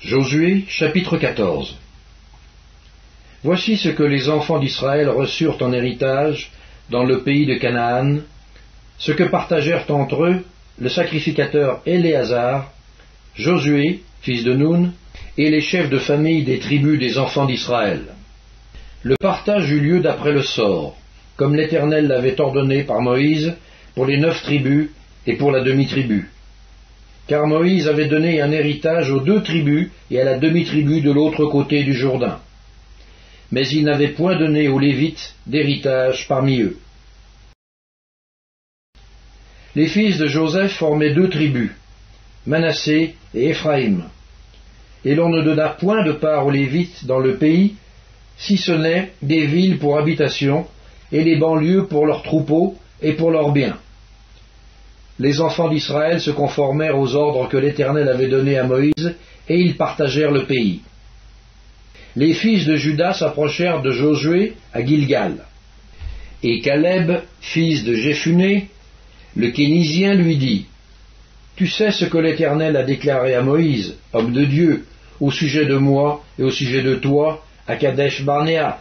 Josué chapitre 14. Voici ce que les enfants d'Israël reçurent en héritage dans le pays de Canaan, ce que partagèrent entre eux le sacrificateur Éléazar, Josué, fils de Nun, et les chefs de famille des tribus des enfants d'Israël. Le partage eut lieu d'après le sort, comme l'Éternel l'avait ordonné par Moïse pour les 9 tribus et pour la demi-tribu. Car Moïse avait donné un héritage aux 2 tribus et à la demi-tribu de l'autre côté du Jourdain. Mais il n'avait point donné aux Lévites d'héritage parmi eux. Les fils de Joseph formaient 2 tribus, Manassé et Éphraïm. Et l'on ne donna point de part aux Lévites dans le pays, si ce n'est des villes pour habitation, et les banlieues pour leurs troupeaux et pour leurs biens. Les enfants d'Israël se conformèrent aux ordres que l'Éternel avait donnés à Moïse, et ils partagèrent le pays. Les fils de Juda s'approchèrent de Josué à Gilgal. Et Caleb, fils de Jephuné, le Kénizien, lui dit : Tu sais ce que l'Éternel a déclaré à Moïse, homme de Dieu, au sujet de moi et au sujet de toi, à Kadesh-Barnéa.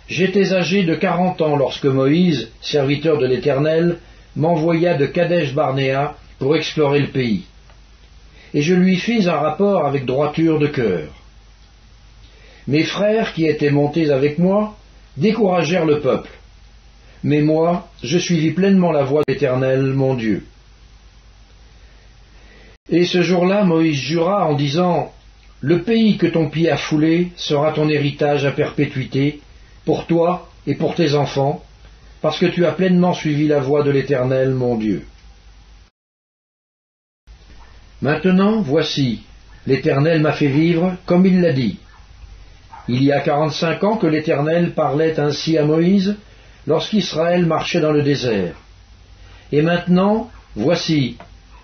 J'étais âgé de 40 ans lorsque Moïse, serviteur de l'Éternel, m'envoya de Kadesh-Barnéa pour explorer le pays. Et je lui fis un rapport avec droiture de cœur. Mes frères qui étaient montés avec moi découragèrent le peuple. Mais moi, je suivis pleinement la voie de l'Éternel, mon Dieu. Et ce jour-là, Moïse jura en disant : Le pays que ton pied a foulé sera ton héritage à perpétuité, pour toi et pour tes enfants, parce que tu as pleinement suivi la voie de l'Éternel, mon Dieu. Maintenant, voici, l'Éternel m'a fait vivre comme il l'a dit. Il y a 45 ans que l'Éternel parlait ainsi à Moïse, lorsqu'Israël marchait dans le désert. Et maintenant, voici,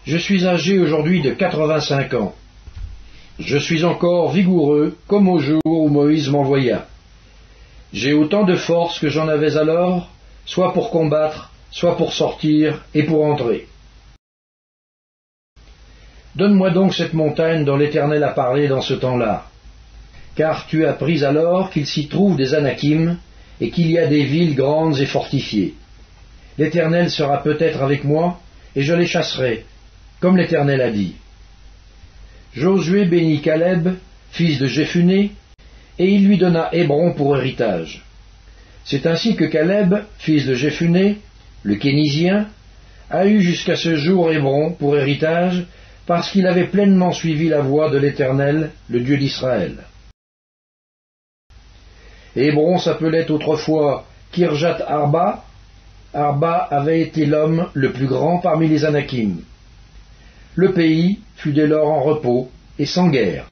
je suis âgé aujourd'hui de 85 ans. Je suis encore vigoureux comme au jour où Moïse m'envoya. J'ai autant de force que j'en avais alors, soit pour combattre, soit pour sortir et pour entrer. Donne-moi donc cette montagne dont l'Éternel a parlé dans ce temps-là, car tu as appris alors qu'il s'y trouve des Anakim, et qu'il y a des villes grandes et fortifiées. L'Éternel sera peut-être avec moi, et je les chasserai, comme l'Éternel a dit. Josué bénit Caleb, fils de Jephuné, et il lui donna Hébron pour héritage. C'est ainsi que Caleb, fils de Jephuné, le Kénizien, a eu jusqu'à ce jour Hébron pour héritage, parce qu'il avait pleinement suivi la voie de l'Éternel, le Dieu d'Israël. Hébron s'appelait autrefois Kirjat Arba. Arba avait été l'homme le plus grand parmi les Anakim. Le pays fut dès lors en repos et sans guerre.